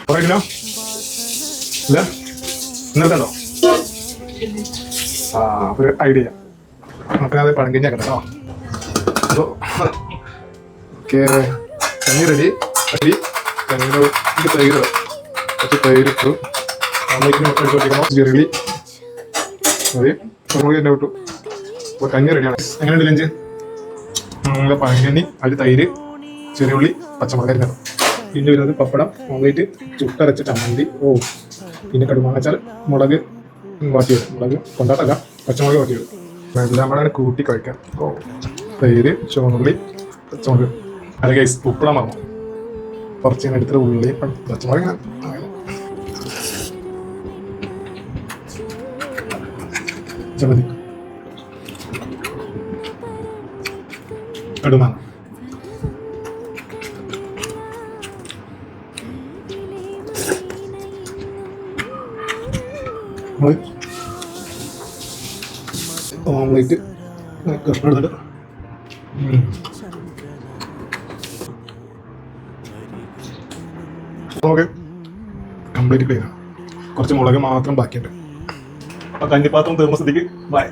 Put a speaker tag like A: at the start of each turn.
A: കുറയില്ല ഇല്ല ഇന്നോ ആ ഒരു ഐഡിയ നമുക്കത് പഴങ്കഞ്ഞി ആക്കണം കേട്ടോ. അപ്പോൾ ഓക്കെ കഞ്ഞി റെഡി. അരി കഞ്ഞിന് തൈര് കുറച്ച് തൈര് ഇട്ടു. ചെറിയ മതി മുളക് തന്നെ വിട്ടു. അപ്പോൾ കഞ്ഞി റെഡിയാണ്. എങ്ങനെയുണ്ട് ലഞ്ച്? നമ്മുടെ പഴങ്കഞ്ഞി, അതിൽ തൈര്, ചെറിയ ഉള്ളി, പച്ചമുളക് അരിഞ്ഞത്. പിന്നെ വരുന്നത് പപ്പടം, ഓംലേറ്റ്, ചുട്ടരച്ച ചമ്മന്തി, പിന്നെ കടുമാങ്ങാച്ചാൽ, മുളക് വാട്ടിയത്, മുളക് കൊണ്ടാട്ടല്ല പച്ചമുളക് വാട്ടിയത്. എല്ലാം കൂടെ കൂട്ടി കഴിക്കാം. തൈര്, ചുവന്നുള്ളി, പച്ചമുളക്. അര കൈസ് ഉപ്പിടാൻ മറന്നു. കുറച്ച് ഇങ്ങനെ എടുത്തിട്ട് ഉള്ളി പച്ചമുളക് ഇങ്ങനെ ചമ്മന്തി, കടുമാങ്ങ. ഓംലേറ്റ് കഷ്ണം എടുത്തിട്ട് ഓക്കെ കംപ്ലീറ്റ് ക്ലിയർ. കുറച്ച് മുളക് മാത്രം ബാക്കിയുണ്ട്. അപ്പം കഞ്ഞിപ്പാത്രം തീർന്ന സ്ഥിതിക്ക് ബൈ.